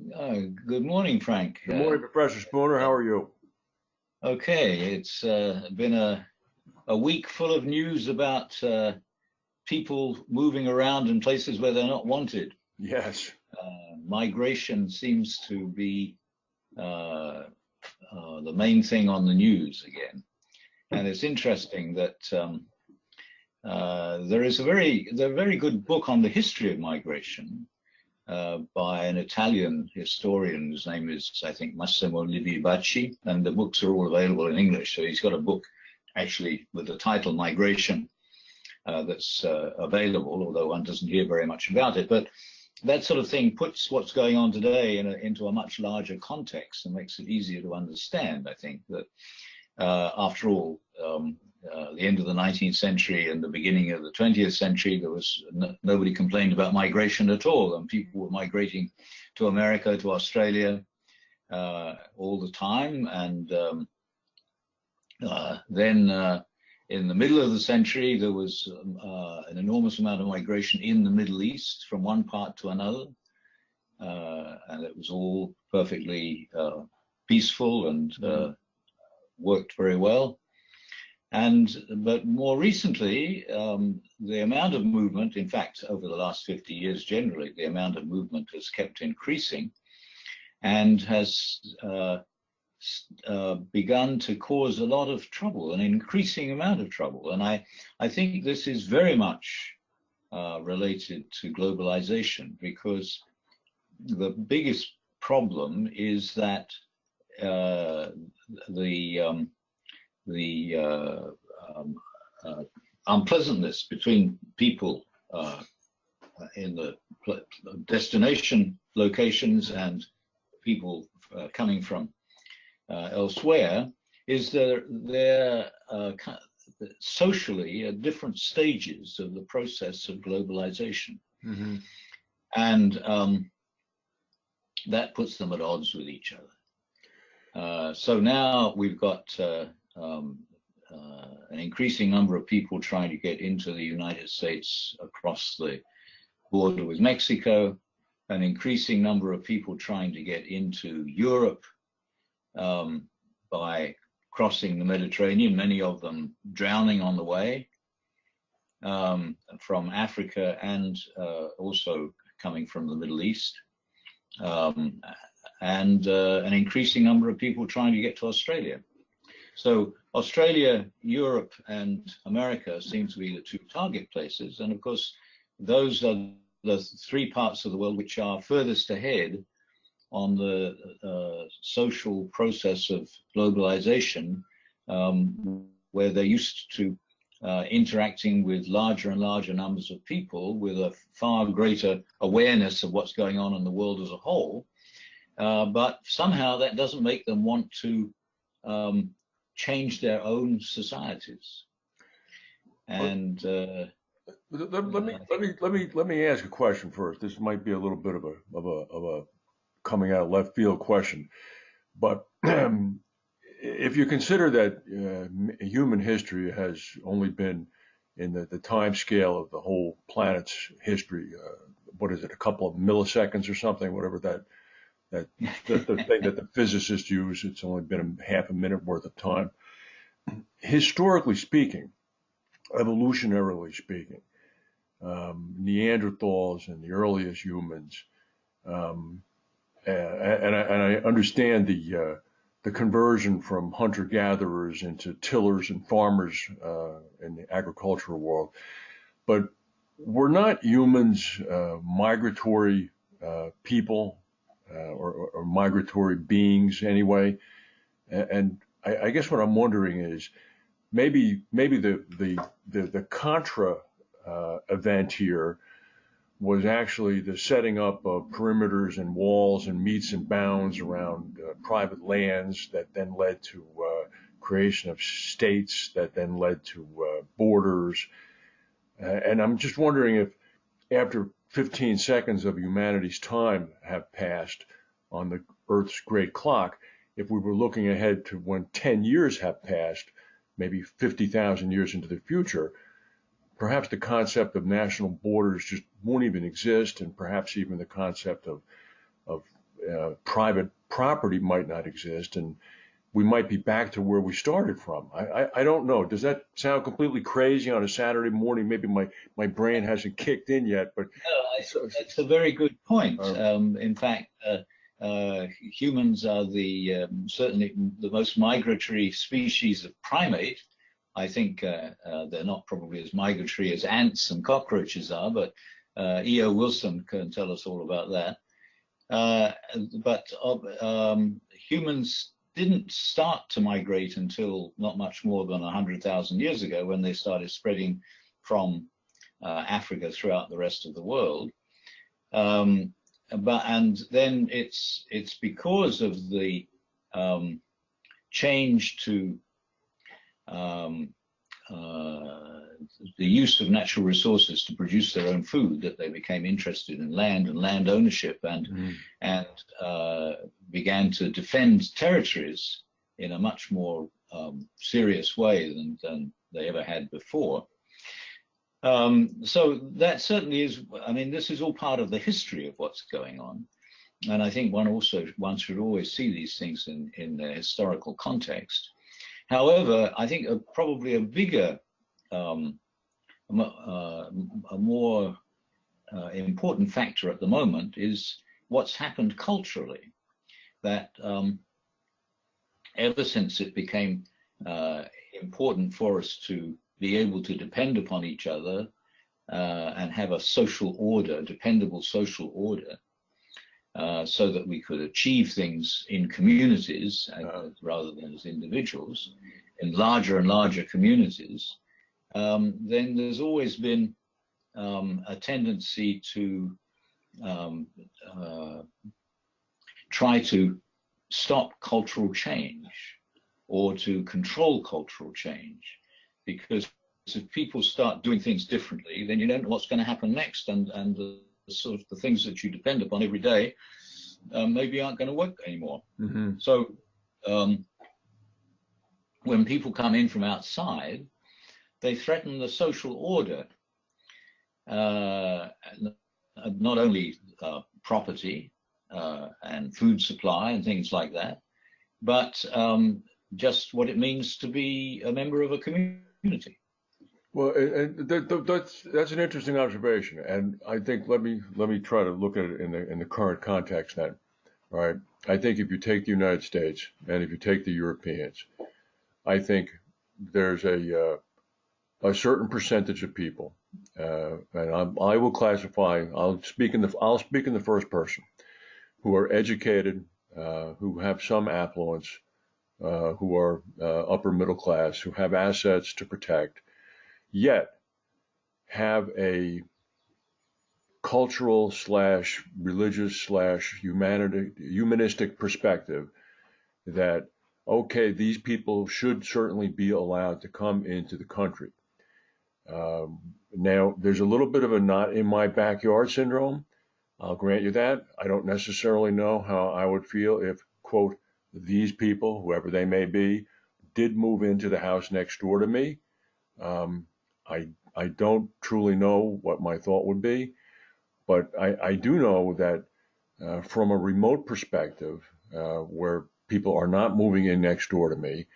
Good morning, Frank. Good morning, Professor Spooner. How are you? Okay, it's been a week full of news about people moving around in places where they're not wanted. Yes. Migration seems to be uh, the main thing on the news again. And it's interesting that there is a very good book on the history of migration by an Italian historian. His name is, I think, Massimo Livi Bacci, and the books are all available in English. So he's got a book actually with the title Migration that's available, although one doesn't hear very much about it. But that sort of thing puts what's going on today into a much larger context and makes it easier to understand. I think that after all, the end of the 19th century and the beginning of the 20th century, there was nobody complained about migration at all, and people were migrating to America, to Australia all the time. And then in the middle of the century, there was an enormous amount of migration in the Middle East from one part to another, and it was all perfectly peaceful and worked very well. But more recently, the amount of movement, in fact, over the last 50 years generally, the amount of movement has kept increasing and has begun to cause a lot of trouble, an increasing amount of trouble. And I think this is very much related to globalization, because the biggest problem is that the unpleasantness between people in the destination locations and people coming from elsewhere is that they're socially at different stages of the process of globalization. Mm-hmm. And that puts them at odds with each other. So now we've got an increasing number of people trying to get into the United States across the border with Mexico, an increasing number of people trying to get into Europe by crossing the Mediterranean, many of them drowning on the way, from Africa and also coming from the Middle East. And an increasing number of people trying to get to Australia. So Australia, Europe, and America seem to be the two target places. And of course, those are the three parts of the world which are furthest ahead on the social process of globalization, where they're used to interacting with larger and larger numbers of people with a far greater awareness of what's going on in the world as a whole. But somehow that doesn't make them want to change their own societies. And let me ask a question first. This might be a little bit of a coming out of left field question, but if you consider that human history has only been in the time scale of the whole planet's history, what is it, a couple of milliseconds or something, whatever the thing that the physicists use, it's only been half a minute worth of time. Historically speaking, evolutionarily speaking, Neanderthals and the earliest humans, and I understand the conversion from hunter-gatherers into tillers and farmers in the agricultural world, but were not humans migratory people? Or migratory beings anyway, and I guess what I'm wondering is maybe the contra event here was actually the setting up of perimeters and walls and metes and bounds around private lands that then led to creation of states that then led to borders, and I'm just wondering if after 15 seconds of humanity's time have passed on the Earth's great clock, if we were looking ahead to when 10 years have passed, maybe 50,000 years into the future, perhaps the concept of national borders just won't even exist, and perhaps even the concept of private property might not exist, and we might be back to where we started from. I don't know. Does that sound completely crazy on a Saturday morning? Maybe my brain hasn't kicked in yet, but no, that's a very good point. In fact, humans are certainly the most migratory species of primate. I think they're not probably as migratory as ants and cockroaches are, but E.O. Wilson can tell us all about that. But humans didn't start to migrate until not much more than 100,000 years ago, when they started spreading from Africa throughout the rest of the world. And then it's because of the change to the use of natural resources to produce their own food that they became interested in land and land ownership, and began to defend territories in a much more serious way than they ever had before. So that certainly is, I mean, this is all part of the history of what's going on. And I think one should always see these things in their historical context. However, I think probably a bigger, a more important factor at the moment is what's happened culturally. That ever since it became important for us to be able to depend upon each other and have a social order, dependable social order, so that we could achieve things in communities rather than as individuals, in larger and larger communities, then there's always been a tendency to try to stop cultural change or to control cultural change, because if people start doing things differently, then you don't know what's going to happen next, and the sort of the things that you depend upon every day maybe aren't going to work anymore. Mm-hmm. So when people come in from outside, they threaten the social order, not only property and food supply and things like that, but just what it means to be a member of a community. Well, that's an interesting observation, and I think let me try to look at it in the current context then. All right, I think if you take the United States and if you take the Europeans, I think there's a certain percentage of people, and I will classify. I'll speak in the first person, who are educated, who have some affluence, who are upper middle class, who have assets to protect, yet have a cultural / religious / humanistic perspective that, okay, these people should certainly be allowed to come into the country. Now, there's a little bit of a not in my backyard syndrome. I'll grant you that. I don't necessarily know how I would feel if, quote, these people, whoever they may be, did move into the house next door to me. I don't truly know what my thought would be, but I do know that from a remote perspective, where people are not moving in next door to me,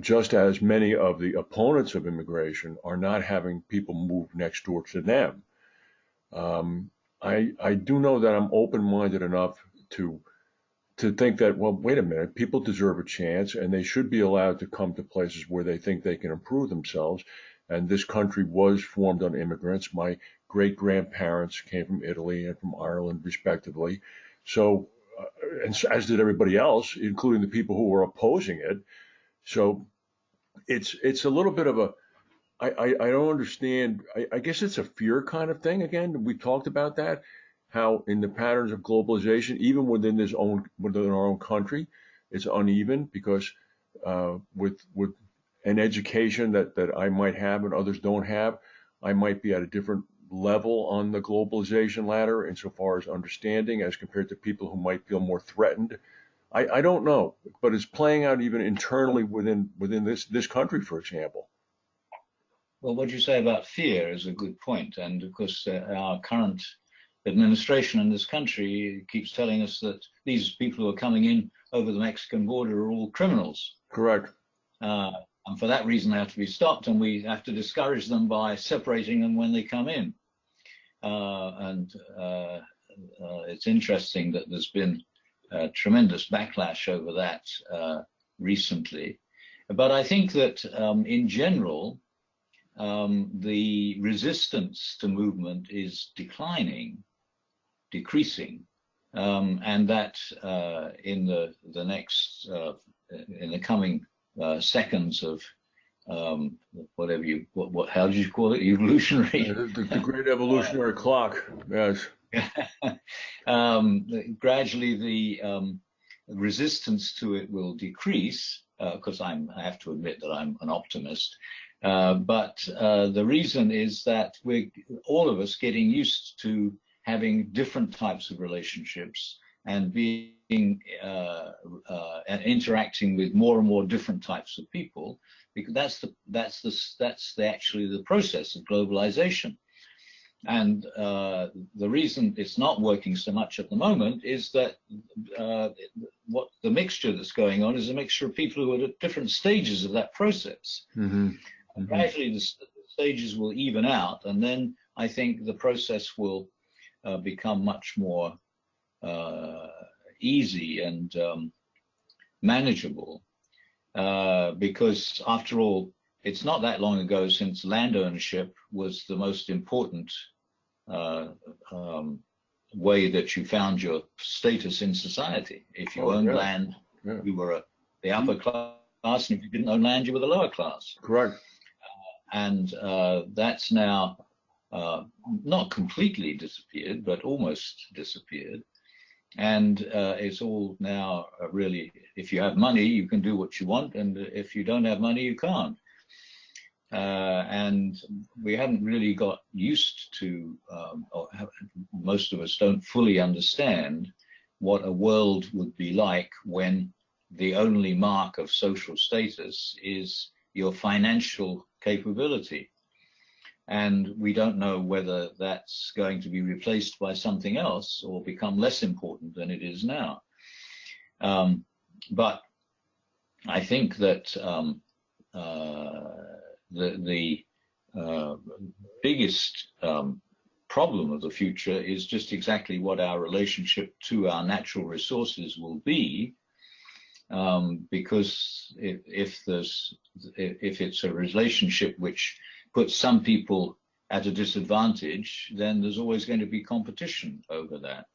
just as many of the opponents of immigration are not having people move next door to them. I do know that I'm open-minded enough to think that, well, wait a minute, people deserve a chance and they should be allowed to come to places where they think they can improve themselves. And this country was formed on immigrants. My great-grandparents came from Italy and from Ireland, respectively. So, and as did everybody else, including the people who were opposing it. So it's a little bit of a, I don't understand. I guess it's a fear kind of thing. Again, we talked about that, how in the patterns of globalization, even within our own country, it's uneven because with an education that I might have and others don't have, I might be at a different level on the globalization ladder insofar as understanding as compared to people who might feel more threatened. I don't know, but it's playing out even internally within this country, for example. Well, what you say about fear is a good point. And of course, our current administration in this country keeps telling us that these people who are coming in over the Mexican border are all criminals. Correct. And for that reason, they have to be stopped, and we have to discourage them by separating them when they come in. It's interesting that there's been a tremendous backlash over that recently. But I think that in general, the resistance to movement is decreasing, and that in the coming seconds of how did you call it? Evolutionary. The great evolutionary clock. Yes. Gradually, the resistance to it will decrease, because I have to admit that I'm an optimist. But the reason is that we're all of us getting used to having different types of relationships and being and interacting with more and more different types of people, because that's actually the process of globalization. And the reason it's not working so much at the moment is that what the mixture that's going on is a mixture of people who are at different stages of that process. Mm-hmm. And gradually the stages will even out, and then I think the process will become much more easy and manageable, because after all, it's not that long ago since land ownership was the most important way that you found your status in society. If you owned land, you were the upper class, and if you didn't own land, you were the lower class. Correct. And that's now not completely disappeared, but almost disappeared. And it's all now really, if you have money, you can do what you want, and if you don't have money, you can't. And we haven't really got used to, most of us don't fully understand what a world would be like when the only mark of social status is your financial capability. And we don't know whether that's going to be replaced by something else or become less important than it is now. But I think that the biggest problem of the future is just exactly what our relationship to our natural resources will be, because if it's a relationship which puts some people at a disadvantage, then there's always going to be competition over that.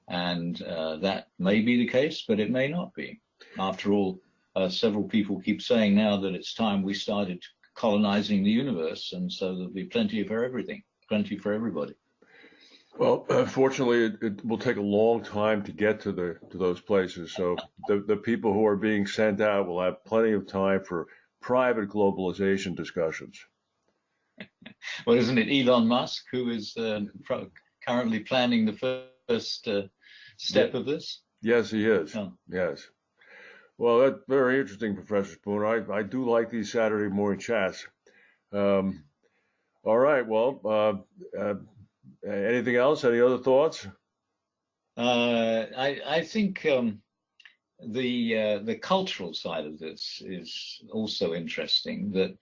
And that may be the case, but it may not be. After all, several people keep saying now that it's time we started colonizing the universe, and so there'll be plenty for everything, plenty for everybody. Well, fortunately, it will take a long time to get to those places. So the people who are being sent out will have plenty of time for private globalization discussions. Well, isn't it Elon Musk who is currently planning the first step of this? Yes, he is. Oh. Yes. Well, that's very interesting, Professor Spooner. I do like these Saturday morning chats. All right. Well, anything else? Any other thoughts? I think the cultural side of this is also interesting. That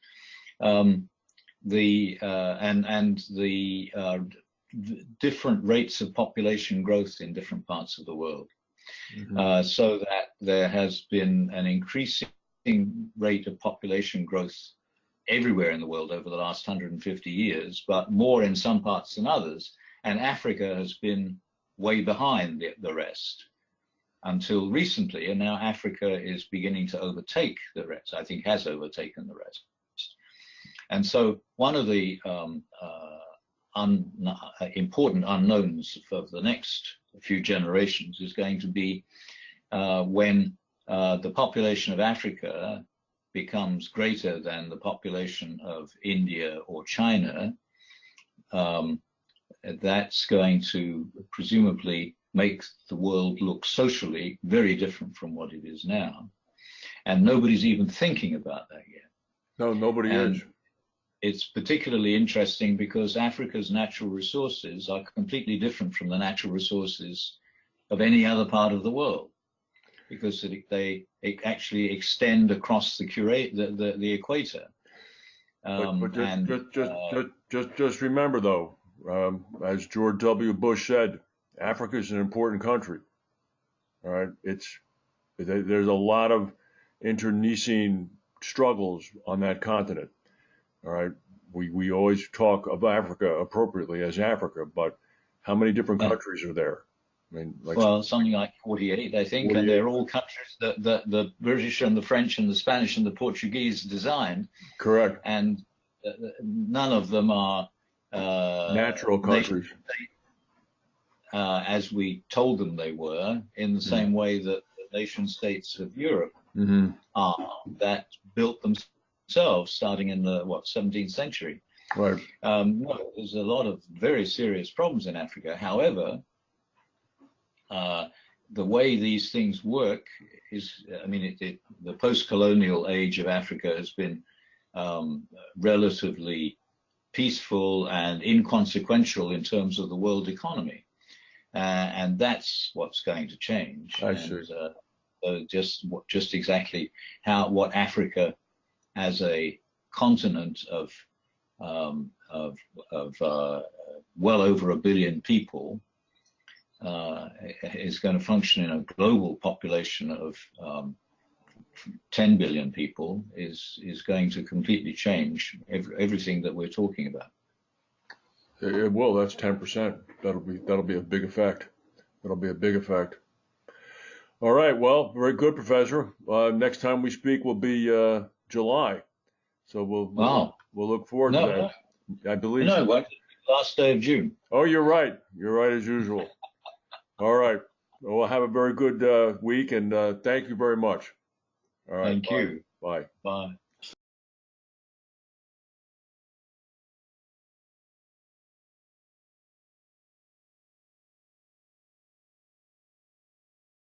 the different rates of population growth in different parts of the world. Mm-hmm. So that there has been an increasing rate of population growth everywhere in the world over the last 150 years, but more in some parts than others. And Africa has been way behind the rest until recently. And now Africa is beginning to overtake the rest, I think has overtaken the rest. And so one of the important unknowns for the next few generations is going to be when the population of Africa becomes greater than the population of India or China. That's going to presumably make the world look socially very different from what it is now. And nobody's even thinking about that yet. No, nobody is. it's particularly interesting because Africa's natural resources are completely different from the natural resources of any other part of the world, because they actually extend across the equator. But just remember, though, as George W. Bush said, Africa is an important country. All right, there's a lot of internecine struggles on that continent. All right, we always talk of Africa appropriately as Africa, but how many different countries are there? I mean, well, something like 48, I think, 48. And they're all countries that the British and the French and the Spanish and the Portuguese designed. Correct. And none of them are natural countries, as we told them they were, in the same way that the nation states of Europe are, that built themselves starting in the 17th century. Right. No, there's a lot of very serious problems in Africa. However, the way these things work is, I mean, the post-colonial age of Africa has been relatively peaceful and inconsequential in terms of the world economy, and that's what's going to change. I see. Just exactly what Africa as a continent of well over 1 billion people is going to function in a global population of 10 billion people is going to completely change everything that we're talking about. It will. That's 10%. That'll be a big effect. That'll be a big effect. All right. Well, very good, Professor. Next time we speak will be July, so we'll look forward to that. I believe. No, last day of June. Oh, you're right. You're right as usual. All right. Well, have a very good week, and thank you very much. All right. Thank you. Bye. Bye.